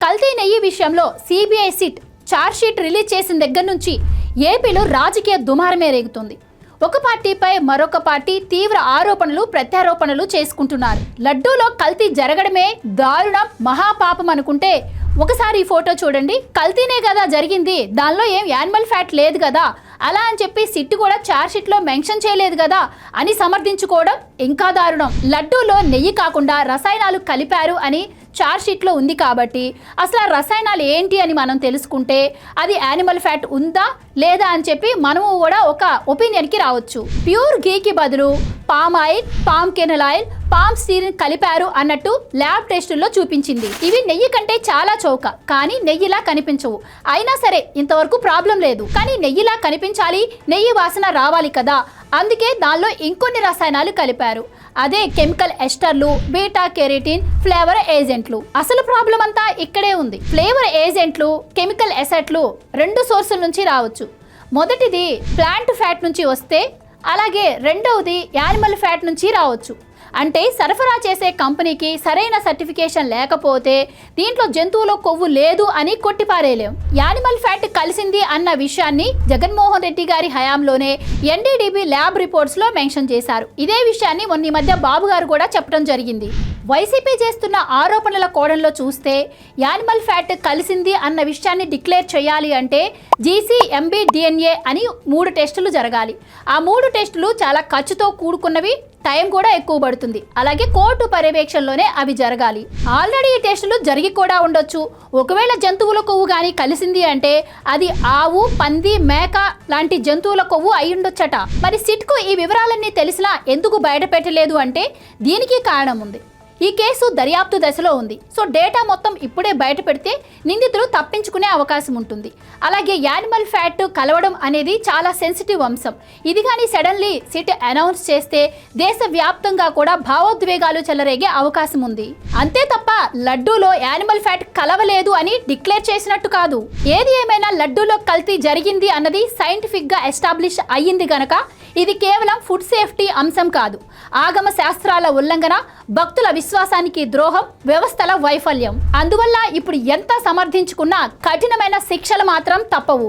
కల్తీ నెయ్యి విషయంలో సిబిఐ సిట్ ఛార్జ్షీట్ రిలీజ్ చేసిన దగ్గర నుంచి ఏపీలో రాజకీయ దుమారమే రేగుతుంది. ఒక పార్టీపై మరొక పార్టీ తీవ్ర ఆరోపణలు ప్రత్యారోపణలు చేసుకుంటున్నారు. లడ్డూలో కల్తీ జరగడమే దారుణం, మహాపాపం అనుకుంటే ఒకసారి ఈ ఫోటో చూడండి. కల్తీనే కదా జరిగింది, దానిలో ఏం యానిమల్ ఫ్యాట్ లేదు కదా, అలా అని చెప్పి సిట్ కూడా ఛార్జ్షీట్లో మెన్షన్ చేయలేదు కదా అని సమర్థించుకోవడం ఇంకా దారుణం. లడ్డూలో నెయ్యి కాకుండా రసాయనాలు కలిపారు అని ఛార్జ్షీట్లో ఉంది కాబట్టి అసలు ఆ రసాయనాలు ఏంటి అని మనం తెలుసుకుంటే అది యానిమల్ ఫ్యాట్ ఉందా లేదా అని చెప్పి మనము కూడా ఒక ఒపీనియన్కి రావచ్చు. ప్యూర్ ఘీకి బదులు palm oil, palm kernel oil, palm stearin కలిపారు అన్నట్టు ల్యాబ్ టెస్టుల్లో చూపించింది. ఇవి నెయ్యి కంటే చాలా చౌక, కానీ నెయ్యిలా కనిపించవు. అయినా సరే ఇంతవరకు ప్రాబ్లం లేదు. కానీ నెయ్యిలా కనిపించాలి, నెయ్యి వాసన రావాలి కదా, అందుకే దానిలో ఇంకొన్ని రసాయనాలు కలిపారు. అదే కెమికల్ ఎస్టర్లు, బీటా కెరటిన్, ఫ్లేవర్ ఏజెంట్లు. అసలు ప్రాబ్లం అంతా ఇక్కడే ఉంది. ఫ్లేవర్ ఏజెంట్లు, కెమికల్ ఎసెట్లు రెండు సోర్సుల నుంచి రావచ్చు. మొదటిది ప్లాంట్ ఫ్యాట్ నుంచి వస్తే, అలాగే రెండవది యానిమల్ ఫ్యాట్ నుంచి రావచ్చు. అంటే సరఫరా చేసే కంపెనీకి సరైన సర్టిఫికేషన్ లేకపోతే దీంట్లో జంతువుల కొవ్వు లేదు అని కొట్టిపారేలేం. యానిమల్ ఫ్యాట్ కలిసింది అన్న విషయాన్ని జగన్మోహన్ రెడ్డి గారి హయాంలోనే ఎన్డీడీబీ ల్యాబ్ రిపోర్ట్స్లో మెన్షన్ చేశారు. ఇదే విషయాన్ని మొన్న మధ్య బాబు గారు కూడా చెప్పడం జరిగింది. వైసీపీ చేస్తున్న ఆరోపణల కోణంలో చూస్తే యానిమల్ ఫ్యాట్ కలిసింది అన్న విషయాన్ని డిక్లేర్ చేయాలి అంటే జీసీఎంబీ డిఎన్ఏ అని 3 టెస్టులు జరగాలి. ఆ 3 టెస్టులు చాలా ఖర్చుతో కూడుకున్నవి, టైం కూడా ఎక్కువ పడుతుంది. అలాగే కోర్టు పర్యవేక్షణలోనే అవి జరగాలి. ఆల్రెడీ ఈ టెస్టులు జరిగి కూడా ఉండొచ్చు. ఒకవేళ జంతువుల కొవ్వు కానీ కలిసింది అంటే అది ఆవు, పంది, మేక లాంటి జంతువుల కొవ్వు అయి ఉండొచ్చట. మరి సిట్కు ఈ వివరాలన్నీ తెలిసినా ఎందుకు బయట పెట్టలేదు అంటే దీనికి కారణం ఉంది. ఈ కేసు దర్యాప్తు దశలో ఉంది. సో డేటా మొత్తం ఇప్పుడే బయట పెడితే నిందితులు తప్పించుకునే అవకాశం ఉంటుంది. అలాగే యానిమల్ ఫ్యాట్ కలవడం అనేది చాలా సెన్సిటివ్ అంశం. ఇది కానీ సడన్లీ సిట్ అనౌన్స్ చేస్తే దేశవ్యాప్తంగా కూడా భావోద్వేగాలు చెలరేగే అవకాశం ఉంది. అంతే తప్ప లడ్డూలో యానిమల్ ఫ్యాట్ కలవలేదు అని డిక్లేర్ చేసినట్టు కాదు. ఏది ఏమైనా లడ్డూలో కల్తీ జరిగింది అన్నది సైంటిఫిక్ గా ఎస్టాబ్లిష్ అయ్యింది గనక ఇది కేవలం ఫుడ్ సేఫ్టీ అంశం కాదు. ఆగమ శాస్త్రాల ఉల్లంఘన, భక్తుల విశ్వాసానికి ద్రోహం, వ్యవస్థల వైఫల్యం. అందువల్ల ఇప్పుడు ఎంత సమర్థించుకున్నా కఠినమైన శిక్షలు మాత్రం తప్పవు.